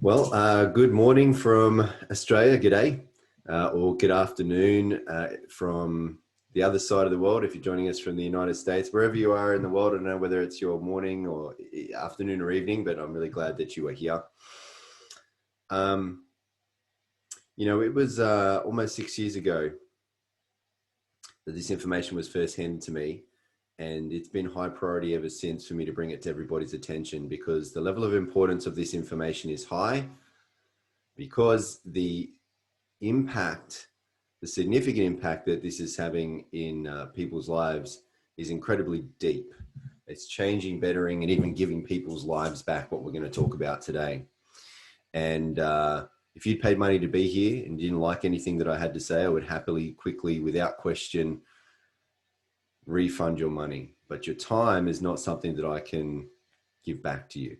Good morning from Australia, g'day, or good afternoon from the other side of the world if you're joining us from the United States. Wherever you are in the world, I don't know whether it's your morning or afternoon or evening, but I'm really glad that you are here. It was almost 6 years ago that this information was first handed to me, and it's been high priority ever since for me to bring it to everybody's attention because the level of importance of this information is high, because the significant impact that this is having in people's lives is incredibly deep. It's changing, bettering, and even giving people's lives back, what we're going to talk about today. And if you'd paid money to be here and didn't like anything that I had to say, I would happily, quickly, without question, refund your money. But your time is not something that I can give back to you.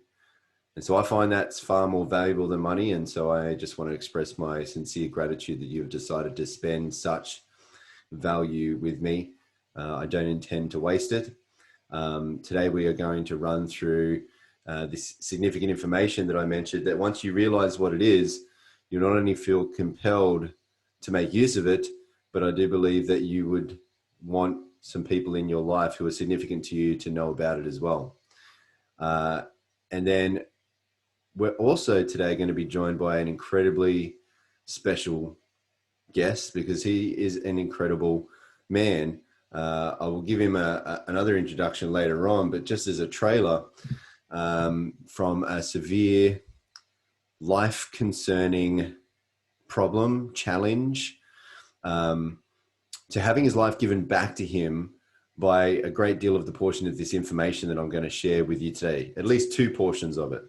And so I find that's far more valuable than money. And so I just want to express my sincere gratitude that you've decided to spend such value with me. I don't intend to waste it. Today we are going to run through this significant information that I mentioned, that once you realize what it is, you not only feel compelled to make use of it, but I do believe that you would want some people in your life who are significant to you to know about it as well. And then we're also today going to be joined by an incredibly special guest because he is an incredible man. I will give him another introduction later on, but just as a trailer, from a severe life concerning problem, challenge, to having his life given back to him by a great deal of the portion of this information that I'm going to share with you today, at least two portions of it.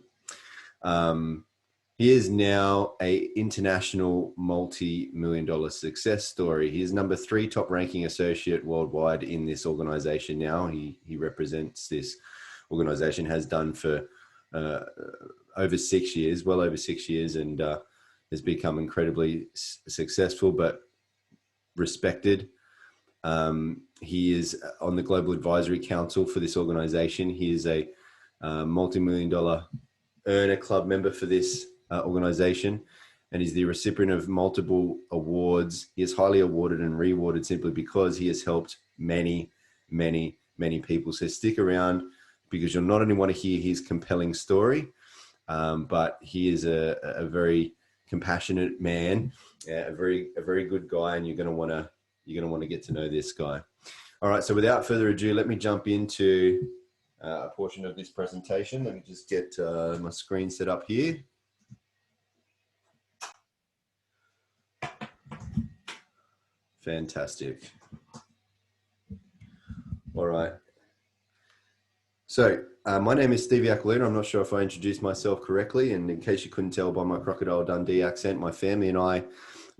He is now an international multi-million-dollar success story. He is number 3 top ranking associate worldwide in this organization now. He represents this organization, has done for over 6 years, well over 6 years, and has become incredibly successful but respected. He is on the Global Advisory Council for this organization. He is a multi-million-dollar earner club member for this organization, and is the recipient of multiple awards. He is highly awarded and rewarded simply because he has helped many, many, many people. So stick around, because you'll not only want to hear his compelling story, but he is a very compassionate man, a very good guy, and you're going to want to get to know this guy. All right. So without further ado, let me jump into a portion of this presentation. Let me just get my screen set up here. Fantastic. All right. So my name is Stevie Aquilina. I'm not sure if I introduced myself correctly. And in case you couldn't tell by my Crocodile Dundee accent, my family and I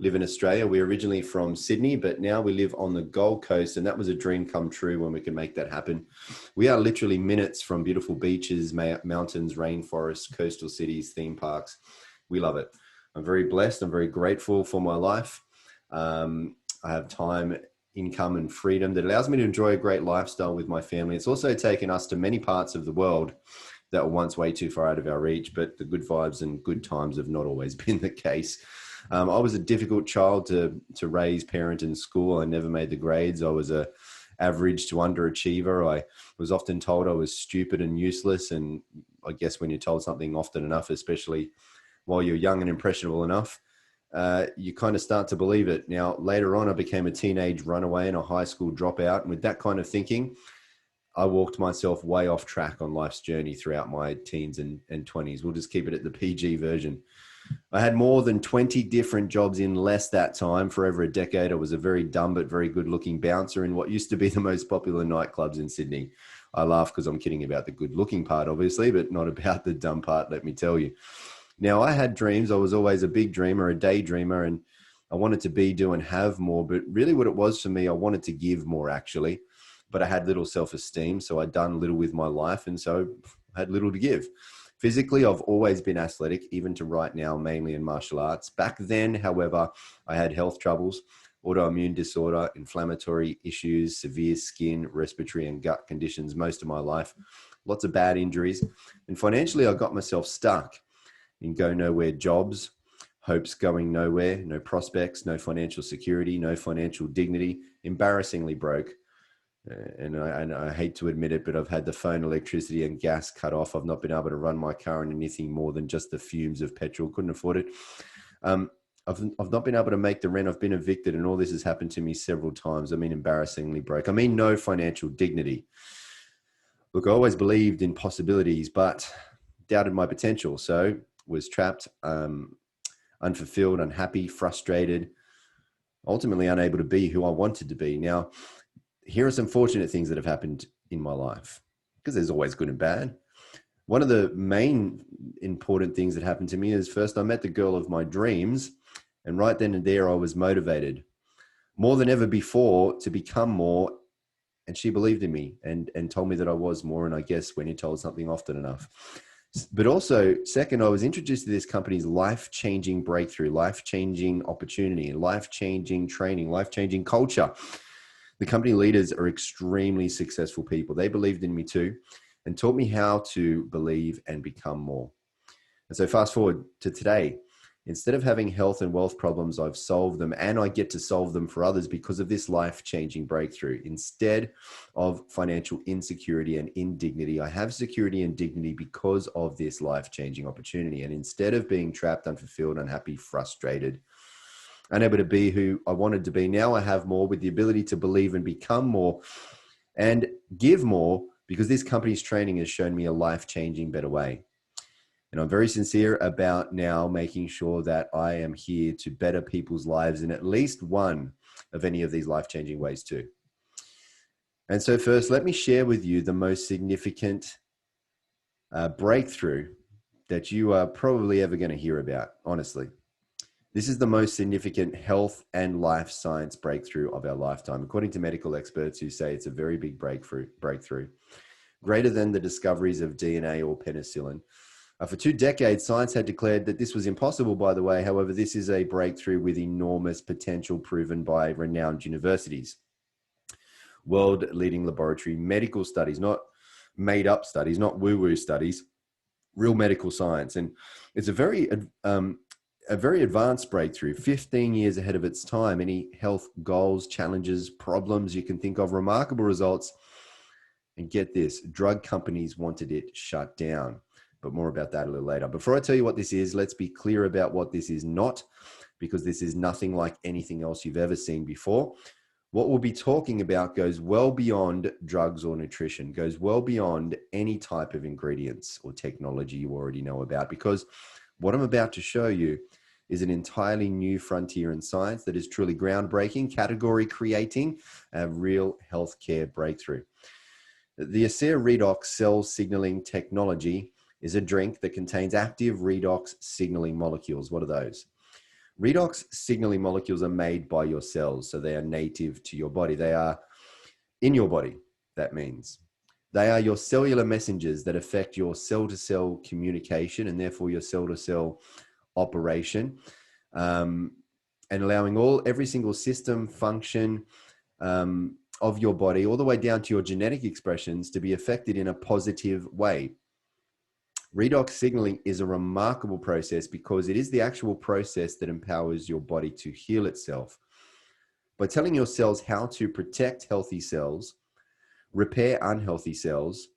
live in Australia. We're originally from Sydney, but now we live on the Gold Coast, and that was a dream come true when we could make that happen. We are literally minutes from beautiful beaches, mountains, rainforests, coastal cities, theme parks. We love it. I'm very blessed. I'm very grateful for my life. I have time, income, and freedom that allows me to enjoy a great lifestyle with my family. It's also taken us to many parts of the world that were once way too far out of our reach, but the good vibes and good times have not always been the case. I was a difficult child to raise, parent, in school. I never made the grades. I was a average to underachiever. I was often told I was stupid and useless. And I guess when you're told something often enough, especially while you're young and impressionable enough, you kind of start to believe it. Now, later on, I became a teenage runaway and a high school dropout. And with that kind of thinking, I walked myself way off track on life's journey throughout my teens and 20s. We'll just keep it at the PG version. I had more than 20 different jobs in less that time. For over a decade, I was a very dumb but very good-looking bouncer in what used to be the most popular nightclubs in Sydney. I laugh because I'm kidding about the good-looking part, obviously, but not about the dumb part, let me tell you. Now, I had dreams. I was always a big dreamer, a daydreamer, and I wanted to be, do, and have more. But really what it was for me, I wanted to give more, actually. But I had little self-esteem, so I'd done little with my life, and so I had little to give. Physically, I've always been athletic, even to right now, mainly in martial arts. Back then, however, I had health troubles, autoimmune disorder, inflammatory issues, severe skin, respiratory, and gut conditions most of my life, lots of bad injuries. And financially, I got myself stuck. in go nowhere jobs, hopes going nowhere, no prospects, no financial security, no financial dignity, embarrassingly broke. And I hate to admit it, but I've had the phone, electricity, and gas cut off. I've not been able to run my car on anything more than just the fumes of petrol. Couldn't afford it. I've not been able to make the rent. I've been evicted, and all this has happened to me several times. I mean, embarrassingly broke. I mean, no financial dignity. Look, I always believed in possibilities, but doubted my potential. So was trapped, unfulfilled, unhappy, frustrated, ultimately unable to be who I wanted to be. Now, here are some fortunate things that have happened in my life, because there's always good and bad. One of the main important things that happened to me is, first, I met the girl of my dreams. And right then and there, I was motivated more than ever before to become more. And she believed in me and told me that I was more. And I guess when you're told something often enough. But also, second, I was introduced to this company's life-changing breakthrough, life-changing opportunity, life-changing training, life-changing culture. The company leaders are extremely successful people. They believed in me too and taught me how to believe and become more. And so fast forward to today, instead of having health and wealth problems, I've solved them, and I get to solve them for others because of this life-changing breakthrough. Instead of financial insecurity and indignity, I have security and dignity because of this life-changing opportunity. And instead of being trapped, unfulfilled, unhappy, frustrated, unable to be who I wanted to be, now I have more, with the ability to believe and become more and give more, because this company's training has shown me a life-changing better way. And I'm very sincere about now making sure that I am here to better people's lives in at least one of any of these life-changing ways too. And so first, let me share with you the most significant breakthrough that you are probably ever going to hear about, honestly. This is the most significant health and life science breakthrough of our lifetime, according to medical experts who say it's a very big breakthrough, greater than the discoveries of DNA or penicillin. For 2 decades, science had declared that this was impossible, by the way. However, this is a breakthrough with enormous potential, proven by renowned universities. World-leading laboratory medical studies, not made-up studies, not woo-woo studies, real medical science. And it's a very advanced breakthrough, 15 years ahead of its time. Any health goals, challenges, problems you can think of, remarkable results. And get this, drug companies wanted it shut down. But more about that a little later. Before I tell you what this is, let's be clear about what this is not, because this is nothing like anything else you've ever seen before. What we'll be talking about goes well beyond drugs or nutrition, goes well beyond any type of ingredients or technology you already know about, because what I'm about to show you is an entirely new frontier in science that is truly groundbreaking, category creating, a real healthcare breakthrough. The Discover Redox cell signaling technology is a drink that contains active redox signaling molecules. What are those? Redox signaling molecules are made by your cells, so they are native to your body. They are in your body, that means. They are your cellular messengers that affect your cell-to-cell communication and therefore your cell-to-cell operation, and allowing every single system, function of your body, all the way down to your genetic expressions, to be affected in a positive way. Redox signaling is a remarkable process because it is the actual process that empowers your body to heal itself by telling your cells how to protect healthy cells, repair unhealthy cells,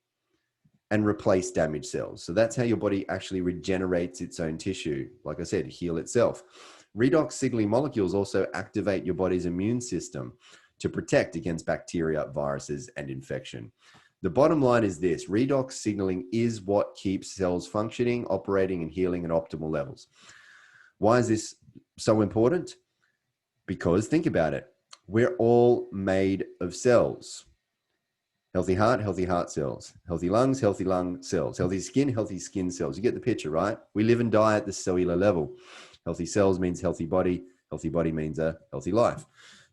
and replace damaged cells. So that's how your body actually regenerates its own tissue. Like I said, heal itself. Redox signaling molecules also activate your body's immune system to protect against bacteria, viruses, and infection. The bottom line is this: redox signaling is what keeps cells functioning, operating, and healing at optimal levels. Why is this so important? Because think about it. We're all made of cells. Healthy heart cells. Healthy lungs cells. Healthy skin cells. You get the picture, right? We live and die at the cellular level. Healthy cells means healthy body. Healthy body means a healthy life.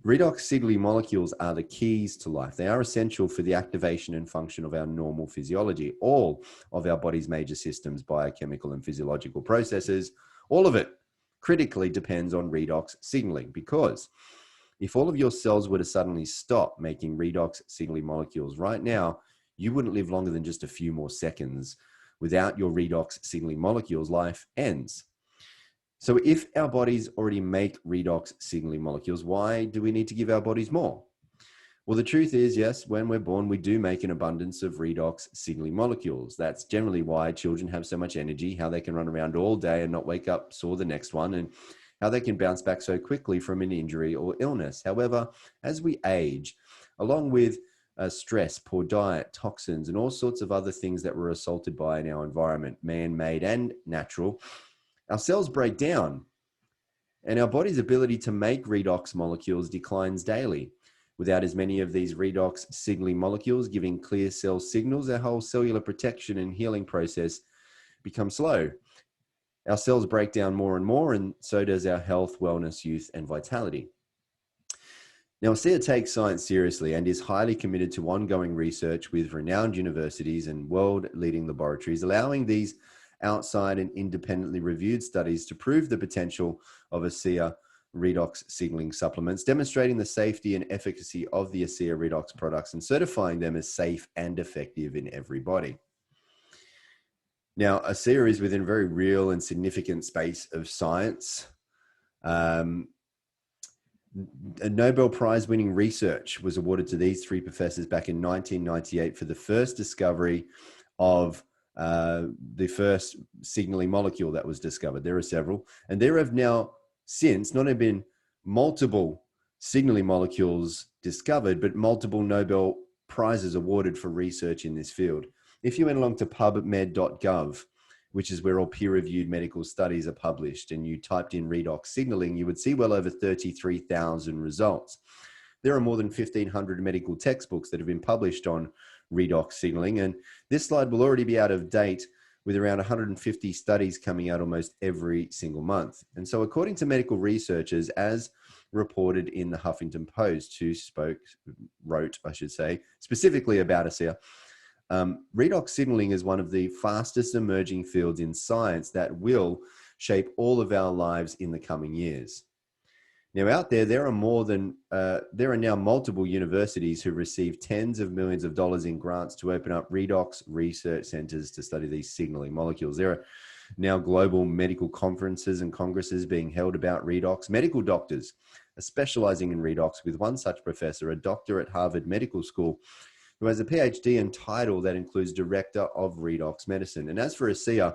Redox signaling molecules are the keys to life. They are essential for the activation and function of our normal physiology. All of our body's major systems, biochemical and physiological processes, all of it critically depends on redox signaling, because if all of your cells were to suddenly stop making redox signaling molecules right now, you wouldn't live longer than just a few more seconds Without your redox signaling molecules, life ends. So if our bodies already make redox signaling molecules, why do we need to give our bodies more? Well, the truth is, yes, when we're born, we do make an abundance of redox signaling molecules. That's generally why children have so much energy, how they can run around all day and not wake up sore the next one, and how they can bounce back so quickly from an injury or illness. However, as we age, along with stress, poor diet, toxins, and all sorts of other things that we're assaulted by in our environment, man-made and natural, our cells break down and our body's ability to make redox molecules declines daily. Without as many of these redox signaling molecules giving clear cell signals, our whole cellular protection and healing process becomes slow. Our cells break down more and more, and so does our health, wellness, youth, and vitality. Now, ASEA takes science seriously and is highly committed to ongoing research with renowned universities and world-leading laboratories, allowing these outside and independently reviewed studies to prove the potential of ASEA redox signaling supplements, demonstrating the safety and efficacy of the ASEA redox products and certifying them as safe and effective in every body. Now, ASEA is within a very real and significant space of science. A Nobel Prize winning research was awarded to these three professors back in 1998 for the first discovery of the first signaling molecule that was discovered. There are several, and there have now since not only been multiple signaling molecules discovered, but multiple Nobel Prizes awarded for research in this field. If you went along to pubmed.gov, which is where all peer-reviewed medical studies are published, and you typed in redox signaling, you would see well over 33,000 results. There are more than 1,500 medical textbooks that have been published on redox signaling, and this slide will already be out of date with around 150 studies coming out almost every single month. And so according to medical researchers, as reported in the Huffington Post, who wrote specifically about ASEA, redox signaling is one of the fastest emerging fields in science that will shape all of our lives in the coming years. Now, out there, there are now multiple universities who receive tens of millions of dollars in grants to open up redox research centers to study these signaling molecules. There are now global medical conferences and congresses being held about redox. Medical doctors are specializing in redox, with one such professor, a doctor at Harvard Medical School, who has a PhD and title that includes Director of Redox Medicine. And as for ASEA,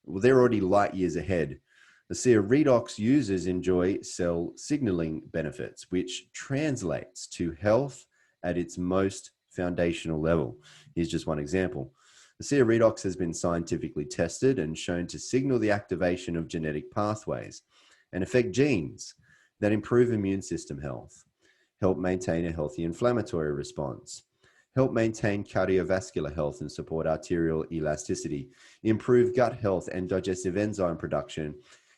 well, they're already light years ahead. ASEA redox users enjoy cell signaling benefits, which translates to health at its most foundational level. Here's just one example. ASEA redox has been scientifically tested and shown to signal the activation of genetic pathways and affect genes that improve immune system health, help maintain a healthy inflammatory response, help maintain cardiovascular health and support arterial elasticity, improve gut health and digestive enzyme production,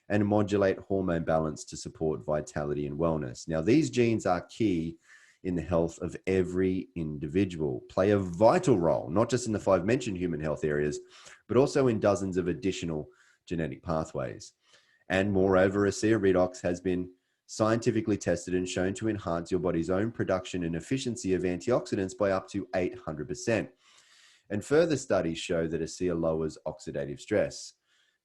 and modulate hormone balance to support vitality and wellness. Now, these genes are key in the health of every individual, play a vital role, not just in the 5 mentioned human health areas, but also in dozens of additional genetic pathways. And moreover, ASEA redox has been scientifically tested and shown to enhance your body's own production and efficiency of antioxidants by up to 800%. And further studies show that ASEA lowers oxidative stress.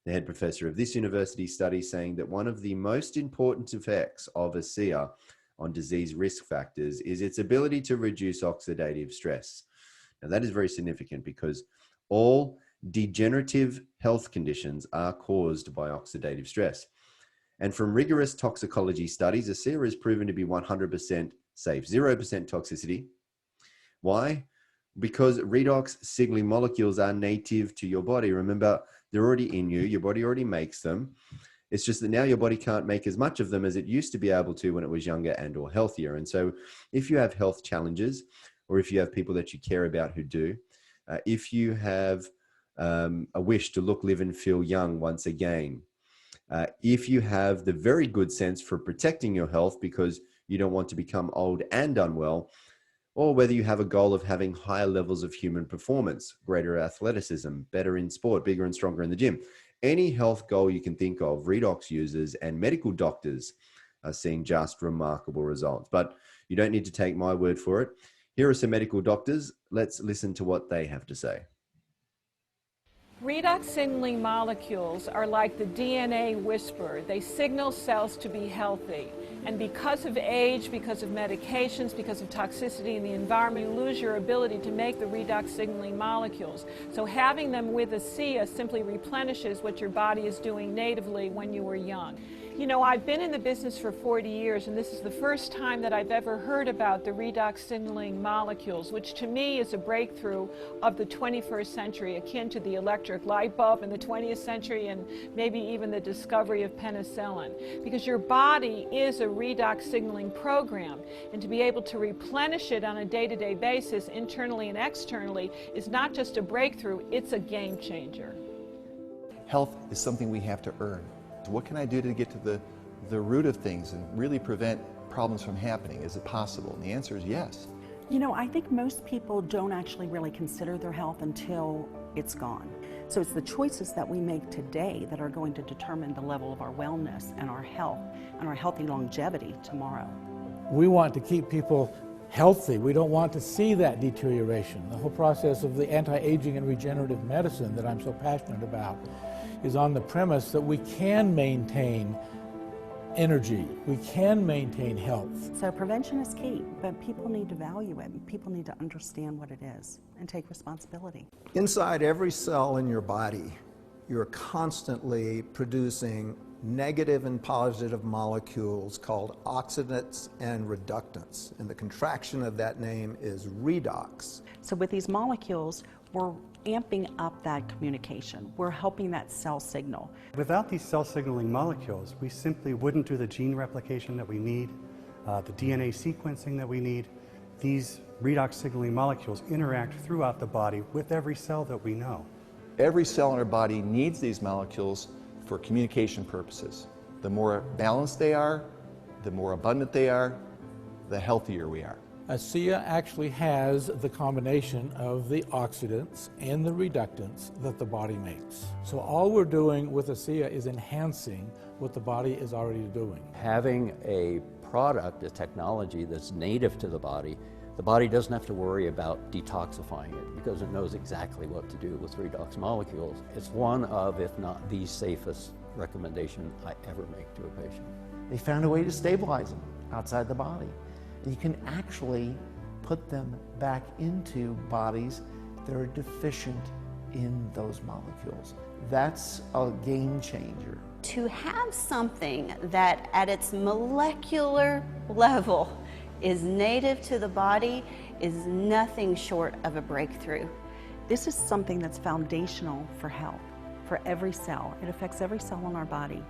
The head professor of this university study saying that one of the most important effects of ASEA on disease risk factors is its ability to reduce oxidative stress. Now, that is very significant because all degenerative health conditions are caused by oxidative stress. And from rigorous toxicology studies, ASEA is proven to be 100% safe, 0% toxicity. Why? Because redox signaling molecules are native to your body. Remember, they're already in you. Your body already makes them. It's just that now your body can't make as much of them as it used to be able to when it was younger and or healthier. And so if you have health challenges, or if you have people that you care about who do, if you have a wish to look, live, and feel young once again, if you have the very good sense for protecting your health because you don't want to become old and unwell, or whether you have a goal of having higher levels of human performance, greater athleticism, better in sport, bigger and stronger in the gym, any health goal you can think of, redox users and medical doctors are seeing just remarkable results. But you don't need to take my word for it. Here are some medical doctors. Let's listen to what they have to say. Redox signaling molecules are like the DNA whisperer. They signal cells to be healthy. And because of age, because of medications, because of toxicity in the environment, you lose your ability to make the redox signaling molecules. So having them with ASEA simply replenishes what your body is doing natively when you were young. You know, I've been in the business for 40 years, and this is the first time that I've ever heard about the redox signaling molecules, which to me is a breakthrough of the 21st century, akin to the electric light bulb in the 20th century and maybe even the discovery of penicillin. Because your body is a redox signaling program, and to be able to replenish it on a day-to-day basis, internally and externally, is not just a breakthrough, it's a game changer. Health is something we have to earn. What can I do to get to the root of things and really prevent problems from happening? Is it possible? And the answer is yes. You know, I think most people don't actually really consider their health until it's gone. So it's the choices that we make today that are going to determine the level of our wellness and our health and our healthy longevity tomorrow. We want to keep people healthy. We don't want to see that deterioration. The whole process of the anti-aging and regenerative medicine that I'm so passionate about is on the premise that we can maintain energy, we can maintain health. So prevention is key, but people need to value it. People need to understand what it is and take responsibility. Inside every cell in your body, you're constantly producing negative and positive molecules called oxidants and reductants. And the contraction of that name is redox. So with these molecules, we're amping up that communication. We're helping that cell signal. Without these cell signaling molecules, we simply wouldn't do the gene replication that we need, the DNA sequencing that we need. These redox signaling molecules interact throughout the body with every cell that we know. Every cell in our body needs these molecules for communication purposes. The more balanced they are, the more abundant they are, the healthier we are. ASEA actually has the combination of the oxidants and the reductants that the body makes. So all we're doing with ASEA is enhancing what the body is already doing. Having a product, a technology that's native to the body doesn't have to worry about detoxifying it because it knows exactly what to do with redox molecules. It's one of, if not the safest recommendation I ever make to a patient. They found a way to stabilize them outside the body. You can actually put them back into bodies that are deficient in those molecules. That's a game changer. To have something that at its molecular level is native to the body is nothing short of a breakthrough. This is something that's foundational for health, for every cell. It affects every cell in our body.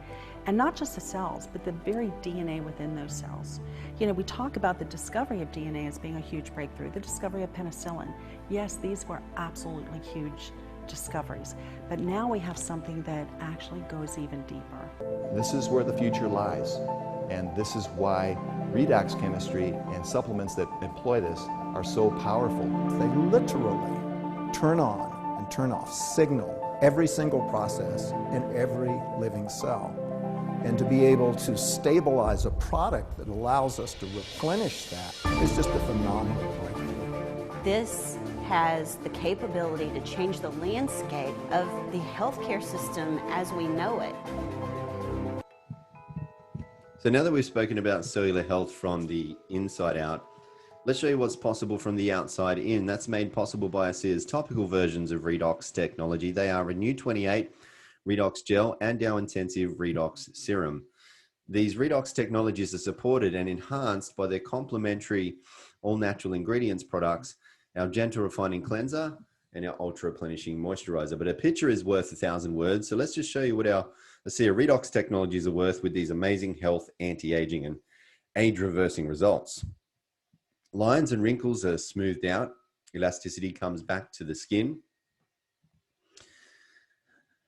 And not just the cells, but the very DNA within those cells. You know, we talk about the discovery of DNA as being a huge breakthrough, the discovery of penicillin. Yes, these were absolutely huge discoveries, but now we have something that actually goes even deeper. This is where the future lies, and this is why redox chemistry and supplements that employ this are so powerful. They literally turn on and turn off, signal every single process in every living cell. And to be able to stabilize a product that allows us to replenish that is just a phenomenal breakthrough. This has the capability to change the landscape of the healthcare system as we know it. So now that we've spoken about cellular health from the inside out, let's show you what's possible from the outside in. That's made possible by ASEA's topical versions of redox technology. They are Renew 28, Redox Gel, and our intensive Redox Serum. These redox technologies are supported and enhanced by their complementary all-natural ingredients products, our gentle refining cleanser, and our ultra replenishing moisturizer. But a picture is worth 1,000 words, so let's just show you what our ASEA redox technologies are worth with these amazing health, anti-aging, and age-reversing results. Lines and wrinkles are smoothed out. Elasticity comes back to the skin.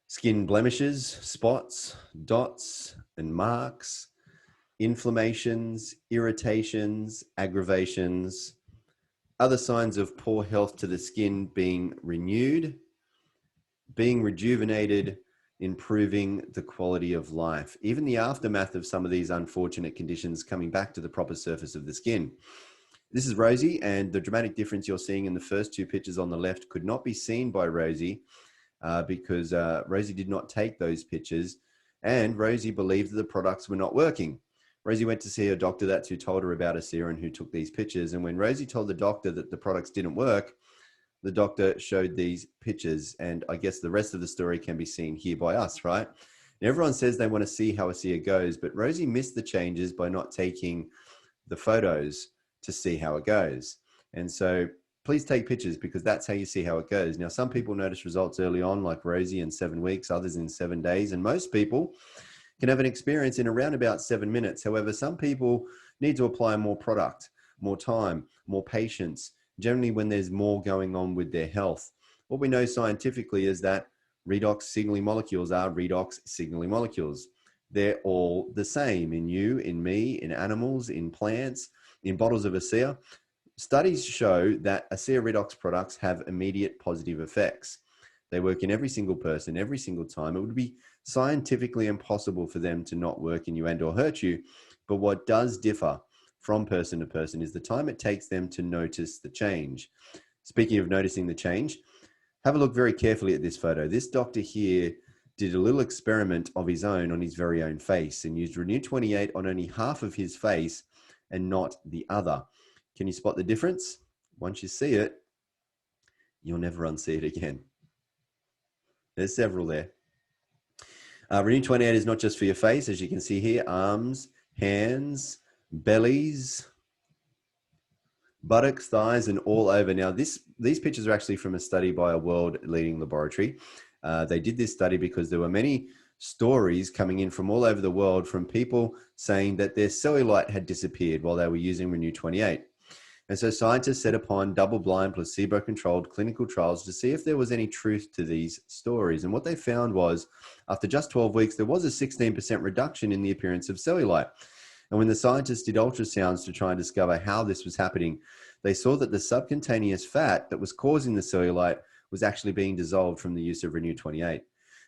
Skin blemishes, spots, dots, and marks, inflammations, irritations, aggravations, other signs of poor health to the skin being renewed, being rejuvenated, improving the quality of life. Even the aftermath of some of these unfortunate conditions coming back to the proper surface of the skin. This is Rosie, and the dramatic difference you're seeing in the first two pictures on the left could not be seen by Rosie because Rosie did not take those pictures, and Rosie believed that the products were not working. Rosie went to see her doctor. That's who told her about ASEA and who took these pictures. And when Rosie told the doctor that the products didn't work, the doctor showed these pictures. And I guess the rest of the story can be seen here by us, right? And everyone says they want to see how ASEA goes, but Rosie missed the changes by not taking the photos to see how it goes. And so please take pictures, because that's how you see how it goes. Now, some people notice results early on, like Rosie, in 7 weeks, others in 7 days. And most people can have an experience in around about 7 minutes. However, some people need to apply more product, more time, more patience, generally when there's more going on with their health. What we know scientifically is that redox signaling molecules are redox signaling molecules. They're all the same in you, in me, in animals, in plants, in bottles of ASEA. Studies show that ASEA redox products have immediate positive effects. They work in every single person, every single time. It would be scientifically impossible for them to not work in you and or hurt you. But what does differ from person to person is the time it takes them to notice the change. Speaking of noticing the change, have a look very carefully at this photo. This doctor here did a little experiment of his own on his very own face and used Renew 28 on only half of his face and not the other. Can you spot the difference? Once you see it, you'll never unsee it again. There's several there. Renew 28 is not just for your face, as you can see here, arms, hands, bellies, buttocks, thighs, and all over. Now, these pictures are actually from a study by a world-leading laboratory. They did this study because there were many stories coming in from all over the world from people saying that their cellulite had disappeared while they were using Renew 28. And so scientists set upon double-blind, placebo-controlled clinical trials to see if there was any truth to these stories. And what they found was, after just 12 weeks, there was a 16% reduction in the appearance of cellulite. And when the scientists did ultrasounds to try and discover how this was happening, they saw that the subcutaneous fat that was causing the cellulite was actually being dissolved from the use of Renew 28.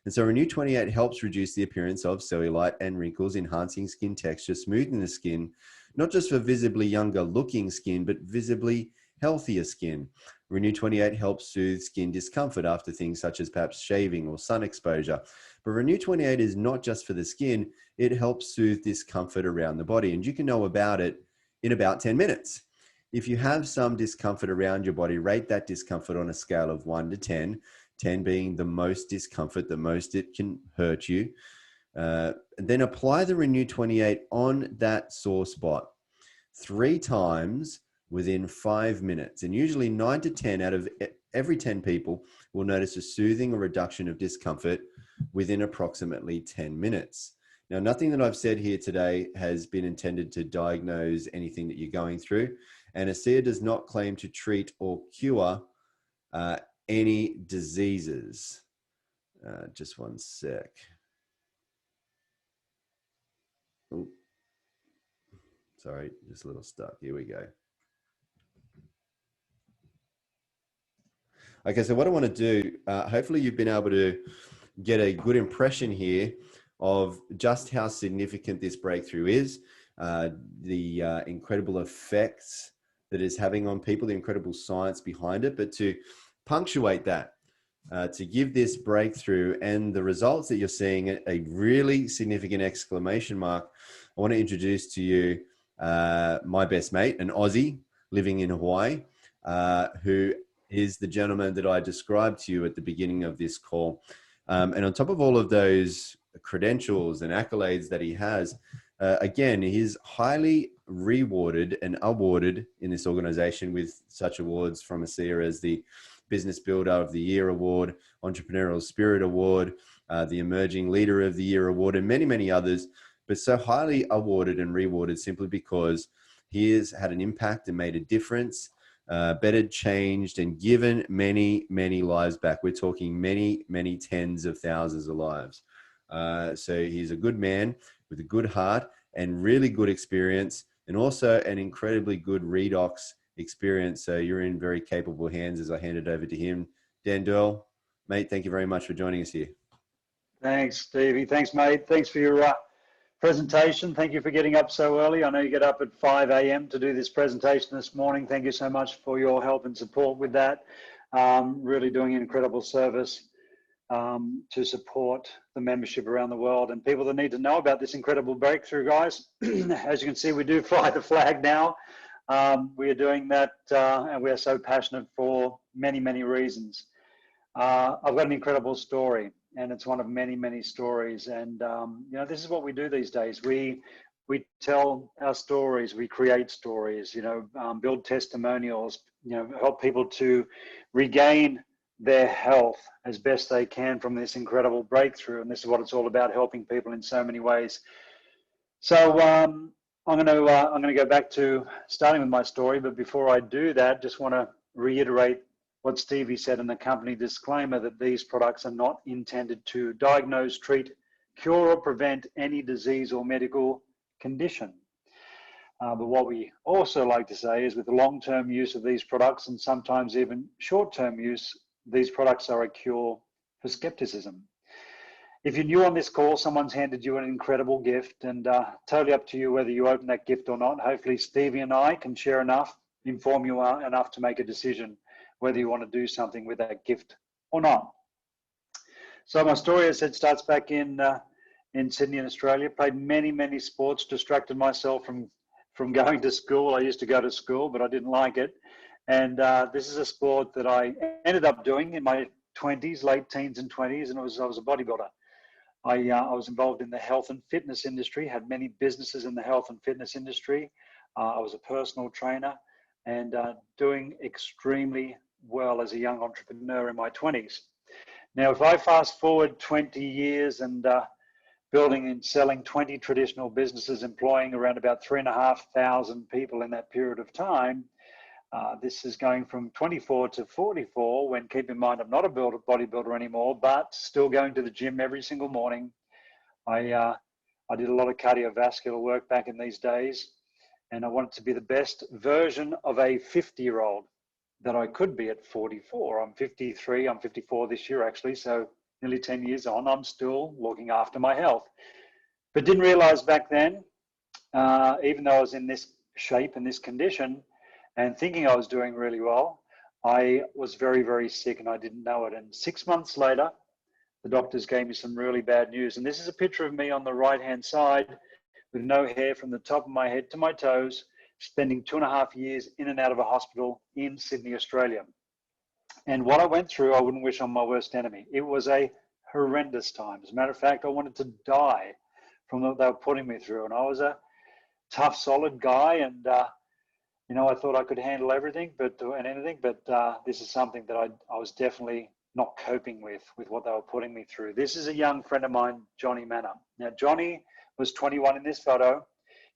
And so Renew 28 helps reduce the appearance of cellulite and wrinkles, enhancing skin texture, smoothing the skin, not just for visibly younger looking skin, but visibly healthier skin. Renew 28 helps soothe skin discomfort after things such as perhaps shaving or sun exposure. But Renew 28 is not just for the skin, it helps soothe discomfort around the body. And you can know about it in about 10 minutes. If you have some discomfort around your body, rate that discomfort on a scale of 1 to 10, 10 being the most discomfort, the most it can hurt you. And then apply the Renew 28 on that sore spot 3 times within 5 minutes. And usually 9 to 10 out of every 10 people will notice a soothing or reduction of discomfort within approximately 10 minutes. Now, nothing that I've said here today has been intended to diagnose anything that you're going through. And ASEA does not claim to treat or cure any diseases. Just one sec. Oh, sorry, just a little stuck. Here we go. Okay, so what I want to do, hopefully you've been able to get a good impression here of just how significant this breakthrough is, the incredible effects that it's having on people, the incredible science behind it, but to punctuate that, to give this breakthrough and the results that you're seeing a really significant exclamation mark, I want to introduce to you my best mate, an Aussie living in Hawaii, who is the gentleman that I described to you at the beginning of this call. And on top of all of those credentials and accolades that he has, again, he's highly rewarded and awarded in this organization with such awards from ASEA as the Business Builder of the Year Award, Entrepreneurial Spirit Award, the Emerging Leader of the Year Award, and many, many others, but so highly awarded and rewarded simply because he has had an impact and made a difference, bettered, changed, and given many, many lives back. We're talking many, many tens of thousands of lives. So he's a good man with a good heart and really good experience, and also an incredibly good redox experience. So you're in very capable hands as I hand it over to him. Dan Durl, mate, thank you very much for joining us here. Thanks, Stevie. Thanks, mate. Thanks for your presentation. Thank you for getting up so early. I know you get up at 5 a.m. to do this presentation this morning. Thank you so much for your help and support with that. Really doing an incredible service. to support the membership around the world and people that need to know about this incredible breakthrough, guys. As you can see, we do fly the flag now. We are doing that, and we are so passionate for many, many reasons. I've got an incredible story, and it's one of many, many stories. And you know, this is what we do these days. We tell our stories, we create stories, you know, build testimonials, you know, help people to regain their health as best they can from this incredible breakthrough. And this is what it's all about, helping people in so many ways. So I'm going to go back to starting with my story, but before I do that, just want to reiterate what Stevie said in the company disclaimer, that these products are not intended to diagnose, treat, cure, or prevent any disease or medical condition. But what we also like to say is, with the long-term use of these products, and sometimes even short-term use, these products are a cure for skepticism. If you're new on this call, someone's handed you an incredible gift, and totally up to you whether you open that gift or not. Hopefully Stevie and I can share enough, inform you enough to make a decision whether you want to do something with that gift or not. So my story, as I said, starts back in Sydney, in Australia. Played many, many sports, distracted myself from going to school. I used to go to school, but I didn't like it. And this is a sport that I ended up doing in my 20s, late teens and 20s, and I was a bodybuilder. I was involved in the health and fitness industry, had many businesses in the health and fitness industry. I was a personal trainer and doing extremely well as a young entrepreneur in my 20s. Now, if I fast forward 20 years and building and selling 20 traditional businesses, employing around about 3,500 people in that period of time, this is going from 24 to 44, when, keep in mind, I'm not a bodybuilder anymore, but still going to the gym every single morning. I did a lot of cardiovascular work back in these days, and I wanted to be the best version of a 50-year-old that I could be at 44. I'm 53, I'm 54 this year actually, so nearly 10 years on, I'm still looking after my health. But didn't realize back then, even though I was in this shape and this condition, and thinking I was doing really well, I was very, very sick and I didn't know it. And 6 months later, the doctors gave me some really bad news. And this is a picture of me on the right-hand side with no hair from the top of my head to my toes, spending 2.5 years in and out of a hospital in Sydney, Australia. And what I went through, I wouldn't wish on my worst enemy. It was a horrendous time. As a matter of fact, I wanted to die from what they were putting me through. And I was a tough, solid guy, and you know, I thought I could handle everything and anything, but this is something that I was definitely not coping with what they were putting me through. This is a young friend of mine, Johnny Manor. Now, Johnny was 21 in this photo.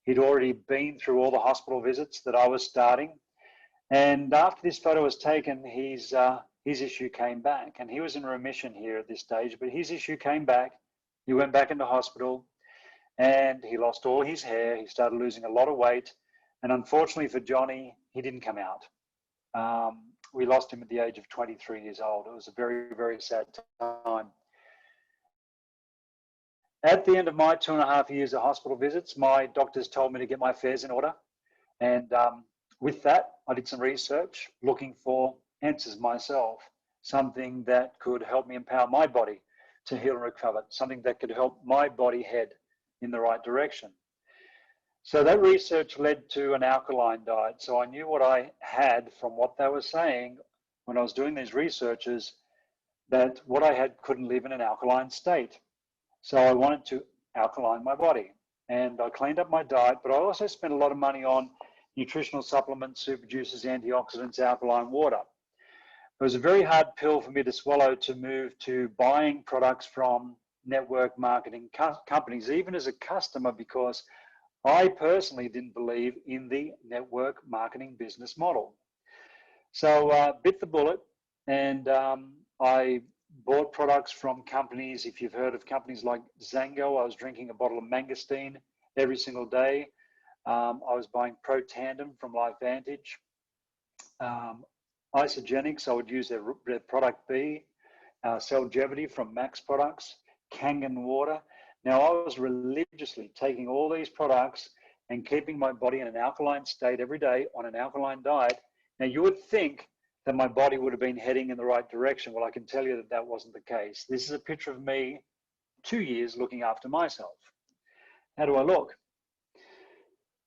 He'd already been through all the hospital visits that I was starting. And after this photo was taken, his issue came back. And he was in remission here at this stage, but his issue came back. He went back into hospital and he lost all his hair. He started losing a lot of weight. And unfortunately for Johnny, he didn't come out. We lost him at the age of 23 years old. It was a very, very sad time. At the end of my 2.5 years of hospital visits, my doctors told me to get my affairs in order. And with that, I did some research looking for answers myself, something that could help me empower my body to heal and recover, something that could help my body head in the right direction. So that research led to an alkaline diet. So I knew what I had from what they were saying when I was doing these researches, that what I had couldn't live in an alkaline state. So I wanted to alkaline my body, and I cleaned up my diet, but I also spent a lot of money on nutritional supplements, super juices, antioxidants, alkaline water. It was a very hard pill for me to swallow, to move to buying products from network marketing companies, even as a customer, because I personally didn't believe in the network marketing business model. So bit the bullet, and I bought products from companies. If you've heard of companies like Zango, I was drinking a bottle of mangosteen every single day. I was buying Pro Tandem from LifeVantage. Isogenics, I would use their product B. Cellgevity from Max Products. Kangen water. Now, I was religiously taking all these products and keeping my body in an alkaline state every day on an alkaline diet. Now, you would think that my body would have been heading in the right direction. Well, I can tell you that that wasn't the case. This is a picture of me 2 years looking after myself. How do I look?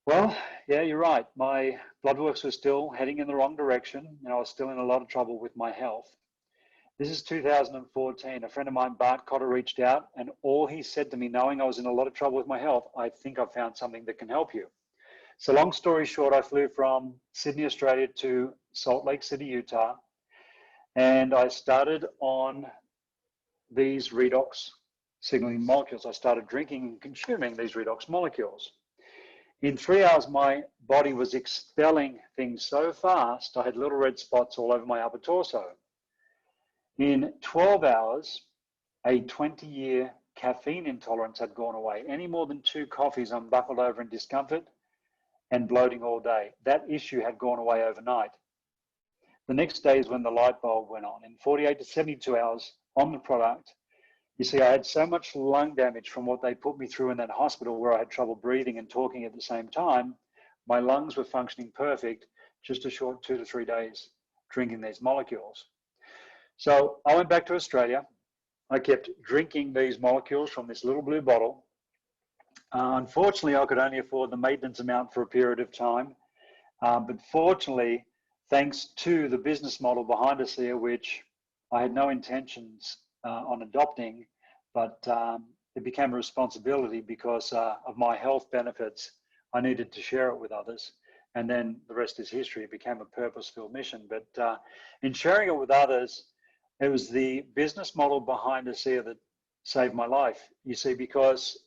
Well, yeah, you're right. My blood works were still heading in the wrong direction, and I was still in a lot of trouble with my health. This is 2014. A friend of mine, Bart Cotter, reached out, and all he said to me, knowing I was in a lot of trouble with my health, I think I've found something that can help you. So long story short, I flew from Sydney, Australia to Salt Lake City, Utah, and I started on these redox signaling molecules. I started drinking and consuming these redox molecules. In 3 hours, my body was expelling things so fast, I had little red spots all over my upper torso. In 12 hours, a 20-year caffeine intolerance had gone away. Any more than 2 coffees, I'm buckled over in discomfort and bloating all day. That issue had gone away overnight. The next day is when the light bulb went on. In 48 to 72 hours on the product, you see, I had so much lung damage from what they put me through in that hospital where I had trouble breathing and talking at the same time. My lungs were functioning perfect, just a short 2 to 3 days drinking these molecules. So I went back to Australia. I kept drinking these molecules from this little blue bottle. Unfortunately, I could only afford the maintenance amount for a period of time. But fortunately, thanks to the business model behind us here, which I had no intentions on adopting, but it became a responsibility because of my health benefits. I needed to share it with others, and then the rest is history. It became a purpose-filled mission. But in sharing it with others, it was the business model behind us here that saved my life. You see, because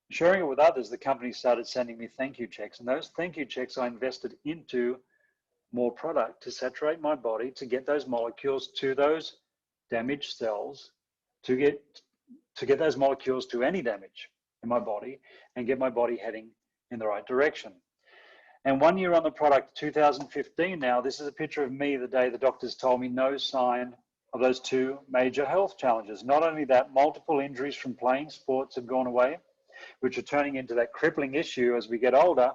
sharing it with others, the company started sending me thank you checks, and those thank you checks I invested into more product to saturate my body, to get those molecules to those damaged cells, to get those molecules to any damage in my body and get my body heading in the right direction. And 1 year on the product, 2015 now, this is a picture of me the day the doctors told me no sign of those 2 major health challenges. Not only that, multiple injuries from playing sports had gone away, which are turning into that crippling issue as we get older,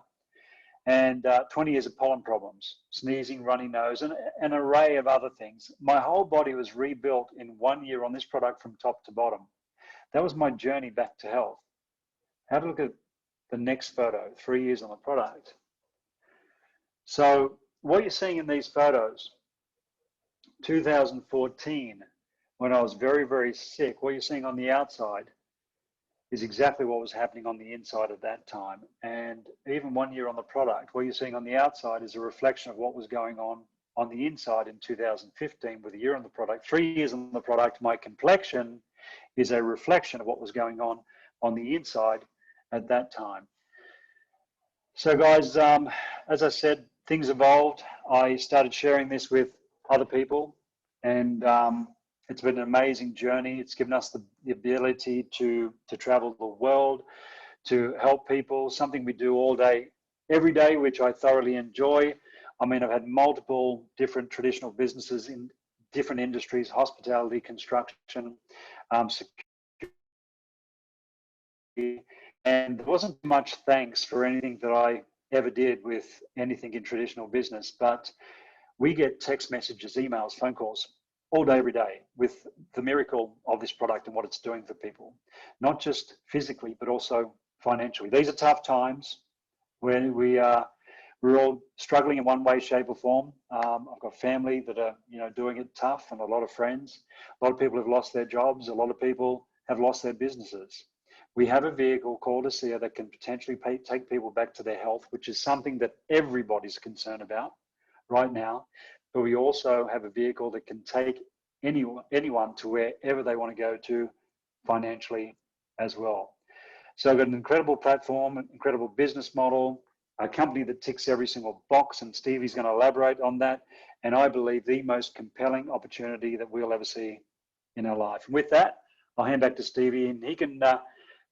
and 20 years of pollen problems, sneezing, runny nose, and an array of other things. My whole body was rebuilt in 1 year on this product from top to bottom. That was my journey back to health. Have a look at the next photo, 3 years on the product. So what you're seeing in these photos, 2014, when I was very, very sick, what you're seeing on the outside is exactly what was happening on the inside at that time. And even 1 year on the product, what you're seeing on the outside is a reflection of what was going on the inside in 2015 with a year on the product. 3 years on the product, my complexion is a reflection of what was going on the inside at that time. So guys, as I said, things evolved. I started sharing this with other people, and it's been an amazing journey. It's given us the ability to travel the world, to help people, something we do all day, every day, which I thoroughly enjoy. I mean, I've had multiple different traditional businesses in different industries, hospitality, construction, security, and there wasn't much thanks for anything that I ever did with anything in traditional business, but we get text messages, emails, phone calls all day, every day, with the miracle of this product and what it's doing for people, not just physically, but also financially. These are tough times when we're all struggling in one way, shape, or form. I've got family that are, doing it tough, and a lot of friends. A lot of people have lost their jobs. A lot of people have lost their businesses. We have a vehicle called ASEA that can potentially take people back to their health, which is something that everybody's concerned about right now. But we also have a vehicle that can take anyone to wherever they want to go to financially as well. So I've got an incredible platform, an incredible business model, a company that ticks every single box, and Stevie's going to elaborate on that. And I believe the most compelling opportunity that we'll ever see in our life. And with that, I'll hand back to Stevie, and he can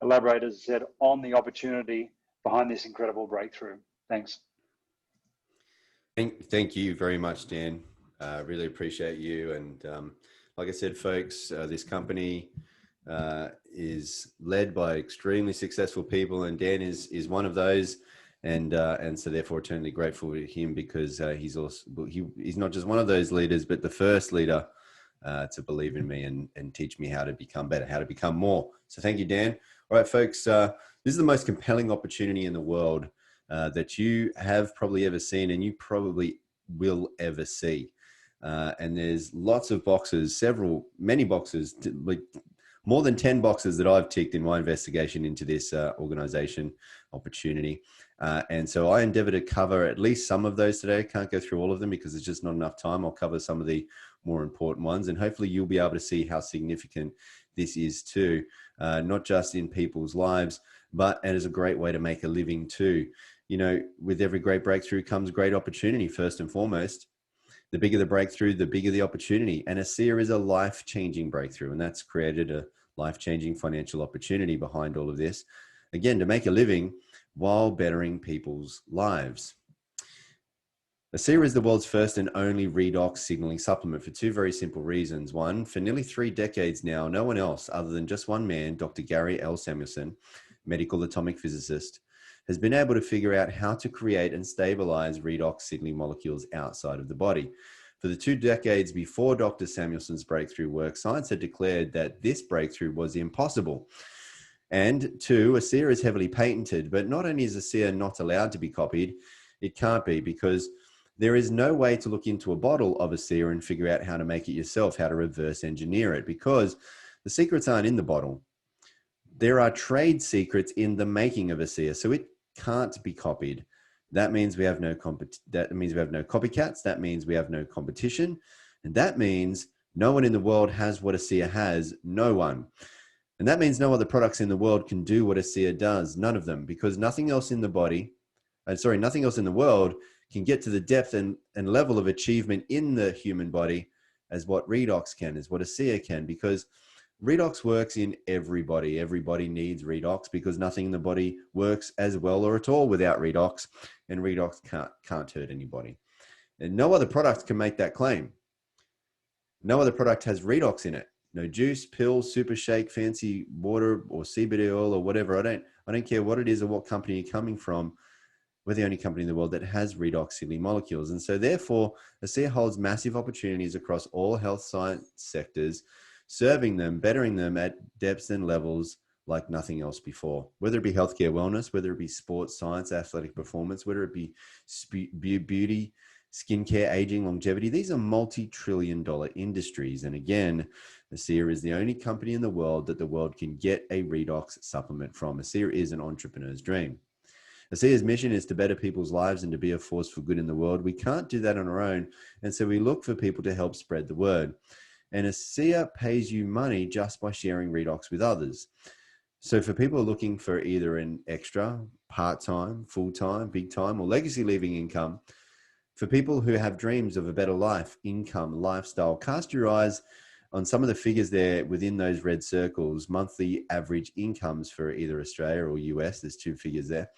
elaborate, as I said, on the opportunity behind this incredible breakthrough. Thanks. Thank you very much, Dan. Really appreciate you. And like I said, folks, this company is led by extremely successful people, and Dan is one of those. and so therefore eternally grateful to him, because he's not just one of those leaders, but the first leader to believe in me and teach me how to become better, how to become more. So thank you, Dan. All right, folks, this is the most compelling opportunity in the world that you have probably ever seen, and you probably will ever see. And there's lots of boxes, many boxes, like more than 10 boxes that I've ticked in my investigation into this organization opportunity. And so I endeavor to cover at least some of those today. I can't go through all of them because it's just not enough time. I'll cover some of the more important ones, and hopefully you'll be able to see how significant this is too, not just in people's lives, but as a great way to make a living too. You know, with every great breakthrough comes great opportunity, first and foremost. The bigger the breakthrough, the bigger the opportunity. And ASEA is a life-changing breakthrough, and that's created a life-changing financial opportunity behind all of this. Again, to make a living while bettering people's lives. ASEA is the world's first and only redox signaling supplement for two very simple reasons. One, for nearly 3 decades now, no one else other than just one man, Dr. Gary L. Samuelson, medical atomic physicist, has been able to figure out how to create and stabilize redox signaling molecules outside of the body. For the 2 decades before Dr. Samuelson's breakthrough work, science had declared that this breakthrough was impossible. And 2, ASEA is heavily patented, but not only is ASEA not allowed to be copied, it can't be, because there is no way to look into a bottle of ASEA and figure out how to make it yourself, how to reverse engineer it, because the secrets aren't in the bottle. There are trade secrets in the making of ASEA, so it can't be copied. That means we have no copycats. That means we have no competition, and that means no one in the world has what ASEA has. No one. And that means no other products in the world can do what ASEA does. None of them, because nothing else in the world can get to the depth and level of achievement in the human body as what redox can, as what ASEA can, because redox works in everybody. Everybody needs redox, because nothing in the body works as well or at all without redox, and redox can't hurt anybody. And no other product can make that claim. No other product has redox in it. No juice, pill, super shake, fancy water, or CBD oil, or whatever. I don't care what it is or what company you're coming from. We're the only company in the world that has redox signaling molecules. And so therefore, ASEA holds massive opportunities across all health science sectors, serving them, bettering them at depths and levels like nothing else before. Whether it be healthcare wellness, whether it be sports science, athletic performance, whether it be beauty, skincare, aging, longevity, these are multi-trillion-dollar industries. And again, ASEA is the only company in the world that the world can get a redox supplement from. ASEA is an entrepreneur's dream. ASEA's mission is to better people's lives and to be a force for good in the world. We can't do that on our own, and so we look for people to help spread the word. And ASEA pays you money just by sharing redox with others. So for people looking for either an extra, part-time, full-time, big-time, or legacy-leaving income, for people who have dreams of a better life, income, lifestyle, cast your eyes on some of the figures there within those red circles, monthly average incomes for either Australia or US. There's 2 figures there.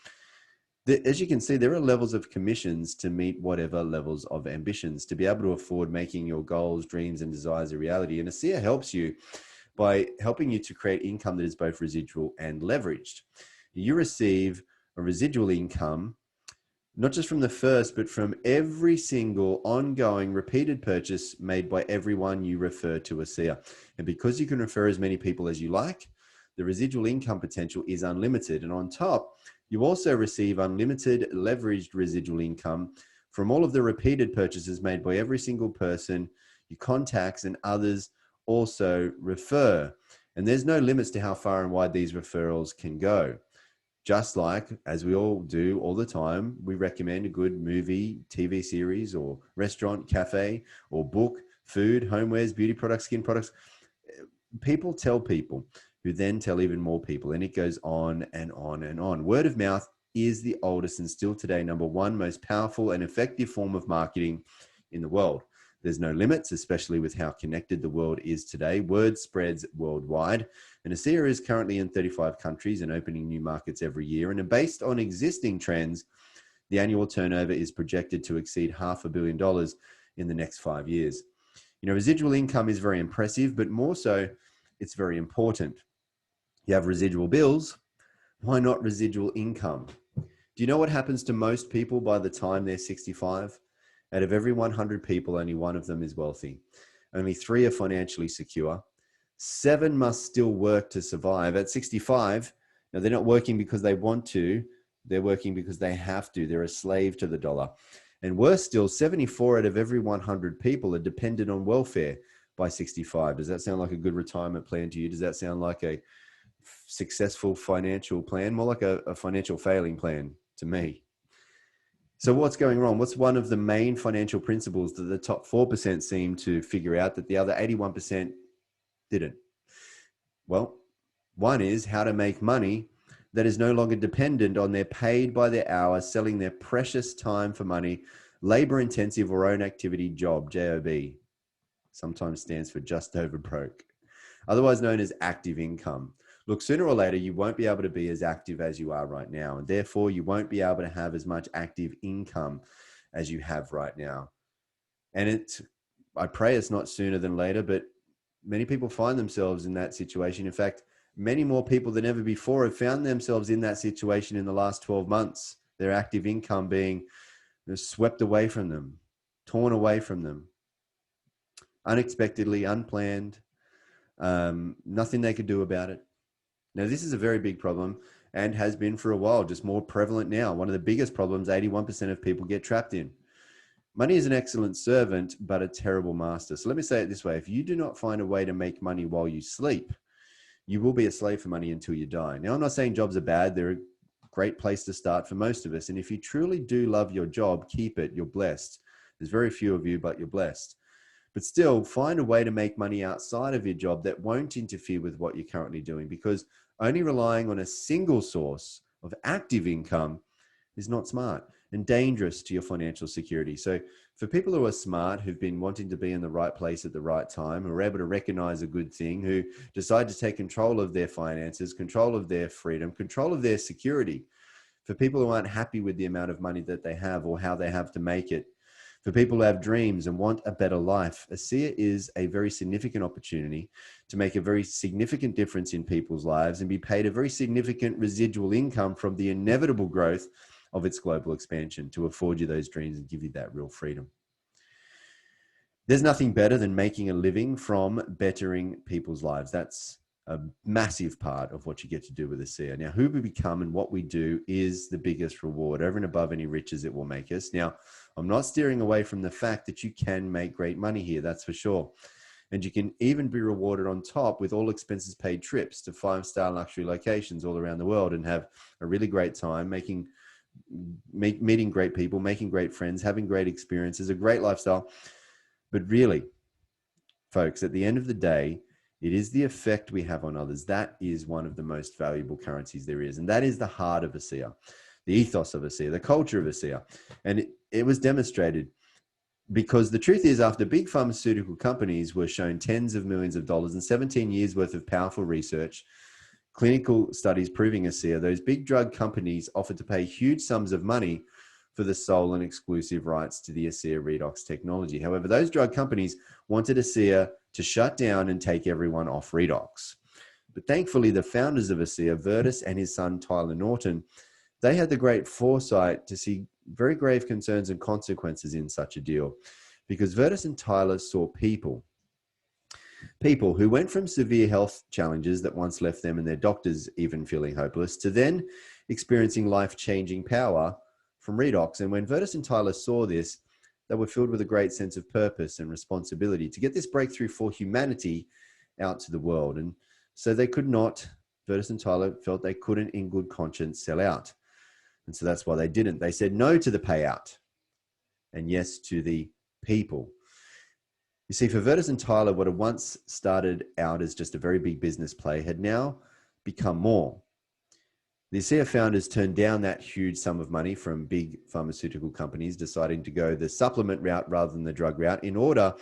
As you can see, there are levels of commissions to meet whatever levels of ambitions, to be able to afford making your goals, dreams, and desires a reality. And ASEA helps you by helping you to create income that is both residual and leveraged. You receive a residual income, not just from the first, but from every single ongoing repeated purchase made by everyone you refer to ASEA. And because you can refer as many people as you like, the residual income potential is unlimited. And on top, you also receive unlimited leveraged residual income from all of the repeated purchases made by every single person you contacts and others also refer. And there's no limits to how far and wide these referrals can go. Just like, as we all do all the time, we recommend a good movie, TV series, or restaurant, cafe, or book, food, homewares, beauty products, skin products. People tell people, who then tell even more people, and it goes on and on and on. Word of mouth is the oldest and still today #1 most powerful and effective form of marketing in the world. There's no limits, especially with how connected the world is today. Word spreads worldwide, and ASEA is currently in 35 countries and opening new markets every year. And based on existing trends, the annual turnover is projected to exceed $500 million in the next 5 years. You know, residual income is very impressive, but more so, it's very important. You have residual bills. Why not residual income? Do you know what happens to most people by the time they're 65? Out of every 100 people, only one of them is wealthy. Only 3 are financially secure. 7 must still work to survive. At 65, now they're not working because they want to, they're working because they have to. They're a slave to the dollar. And worse still, 74 out of every 100 people are dependent on welfare by 65. Does that sound like a good retirement plan to you? Does that sound like a successful financial plan? More like a financial failing plan to me. So what's going wrong? What's one of the main financial principles that the top 4% seem to figure out that the other 81% didn't? Well, one is how to make money that is no longer dependent on their paid by their hour, selling their precious time for money, labor-intensive or own activity job, JOB, sometimes stands for just over broke, otherwise known as active income. Look, sooner or later, you won't be able to be as active as you are right now, and therefore you won't be able to have as much active income as you have right now. And I pray it's not sooner than later, but many people find themselves in that situation. In fact, many more people than ever before have found themselves in that situation in the last 12 months, their active income being swept away from them, torn away from them, unexpectedly, unplanned, nothing they could do about it. Now, this is a very big problem and has been for a while, just more prevalent now. One of the biggest problems 81% of people get trapped in. Money is an excellent servant, but a terrible master. So let me say it this way. If you do not find a way to make money while you sleep, you will be a slave for money until you die. Now, I'm not saying jobs are bad. They're a great place to start for most of us. And if you truly do love your job, keep it. You're blessed. There's very few of you, but you're blessed. But still, find a way to make money outside of your job that won't interfere with what you're currently doing, because only relying on a single source of active income is not smart and dangerous to your financial security. So for people who are smart, who've been wanting to be in the right place at the right time, who are able to recognize a good thing, who decide to take control of their finances, control of their freedom, control of their security, for people who aren't happy with the amount of money that they have or how they have to make it, for people who have dreams and want a better life, ASEA is a very significant opportunity to make a very significant difference in people's lives and be paid a very significant residual income from the inevitable growth of its global expansion to afford you those dreams and give you that real freedom. There's nothing better than making a living from bettering people's lives. That's a massive part of what you get to do with ASEA. Now, who we become and what we do is the biggest reward, over and above any riches it will make us. Now, I'm not steering away from the fact that you can make great money here, that's for sure. And you can even be rewarded on top with all expenses paid trips to 5-star luxury locations all around the world and have a really great time meeting great people, making great friends, having great experiences, a great lifestyle. But really, folks, at the end of the day, it is the effect we have on others. That is one of the most valuable currencies there is. And that is the heart of ASEA, the ethos of ASEA, the culture of ASEA. And it was demonstrated because the truth is, after big pharmaceutical companies were shown tens of millions of dollars and 17 years worth of powerful research, clinical studies proving ASEA, those big drug companies offered to pay huge sums of money for the sole and exclusive rights to the ASEA Redox technology. However, those drug companies wanted ASEA to shut down and take everyone off Redox. But thankfully, the founders of ASEA, Virtus and his son, Tyler Norton, they had the great foresight to see very grave concerns and consequences in such a deal, because Virtus and Tyler saw people who went from severe health challenges that once left them and their doctors even feeling hopeless to then experiencing life-changing power from Redox. And when Virtus and Tyler saw this, they were filled with a great sense of purpose and responsibility to get this breakthrough for humanity out to the world. And so they could not, Virtus and Tyler felt they couldn't in good conscience sell out. And so that's why they didn't. They said no to the payout and yes to the people. You see, for Virtus and Tyler, what had once started out as just a very big business play had now become more. The ASEA founders turned down that huge sum of money from big pharmaceutical companies, deciding to go the supplement route rather than the drug route in order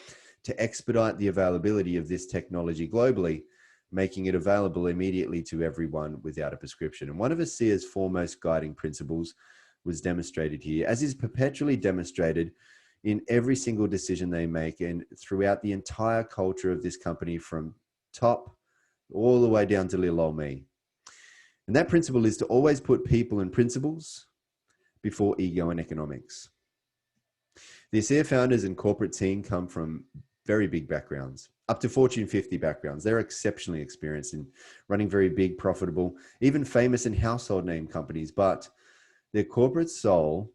to expedite the availability of this technology globally, making it available immediately to everyone without a prescription. And one of ASEA's foremost guiding principles was demonstrated here, as is perpetually demonstrated in every single decision they make and throughout the entire culture of this company, from top all the way down to little old me. And that principle is to always put people and principles before ego and economics. The ASEA founders and corporate team come from very big backgrounds, up to Fortune 50 backgrounds. They're exceptionally experienced in running very big, profitable, even famous and household name companies, but their corporate soul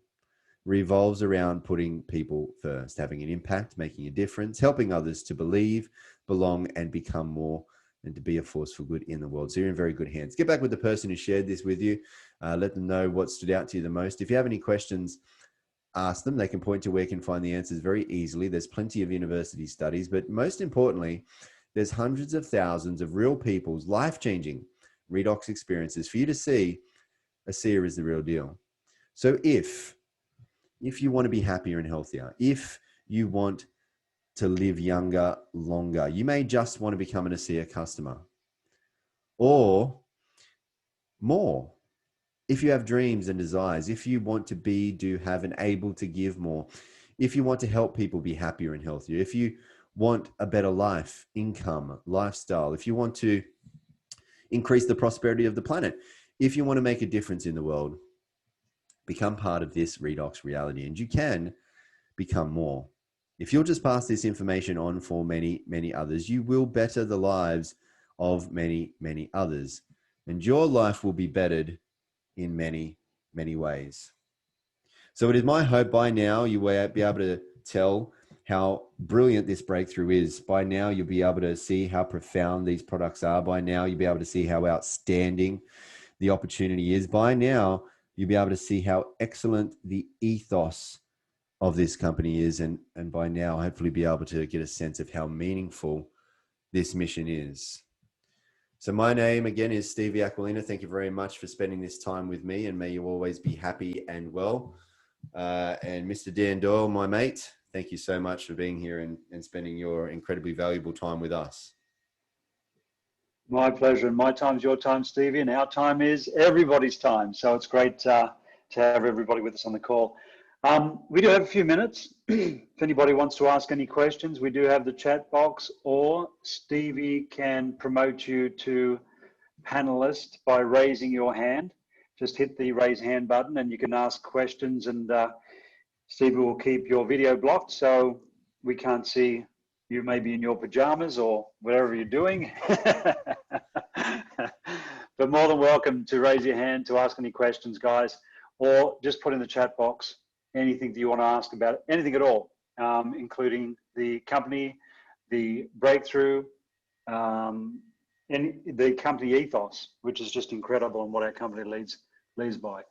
revolves around putting people first, having an impact, making a difference, helping others to believe, belong, and become more, and to be a force for good in the world. So you're in very good hands. Get back with the person who shared this with you. Let them know what stood out to you the most. If you have any questions, ask them. They can point to where you can find the answers very easily. There's plenty of university studies, but most importantly, there's hundreds of thousands of real people's life-changing redox experiences for you to see ASEA is the real deal. So if you want to be happier and healthier, if you want to live younger, longer, you may just want to become an ASEA customer or more. If you have dreams and desires, if you want to be, do, have, and able to give more, if you want to help people be happier and healthier, if you want a better life, income, lifestyle, if you want to increase the prosperity of the planet, if you want to make a difference in the world, become part of this redox reality, and you can become more. If you'll just pass this information on for many, many others, you will better the lives of many, many others, and your life will be bettered in many, many ways. So it is my hope by now you will be able to tell how brilliant this breakthrough is. By now you'll be able to see how profound these products are. By now you'll be able to see how outstanding the opportunity is. By now you'll be able to see how excellent the ethos of this company is. And by now hopefully be able to get a sense of how meaningful this mission is. So my name again is Stevie Aquilina. Thank you very much for spending this time with me, and may you always be happy and well. And Mr. Dan Doyle, my mate, thank you so much for being here and spending your incredibly valuable time with us. My pleasure. And my time's your time, Stevie, and our time is everybody's time. So it's great to have everybody with us on the call. We do have a few minutes. If anybody wants to ask any questions, we do have the chat box, or Stevie can promote you to panelist by raising your hand. Just hit the raise hand button and you can ask questions, and Stevie will keep your video blocked so we can't see you maybe in your pajamas or whatever you're doing. But more than welcome to raise your hand to ask any questions, guys, or just put in the chat box anything that you want to ask about, anything at all, including the company, the breakthrough, and the company ethos, which is just incredible and what our company leads by.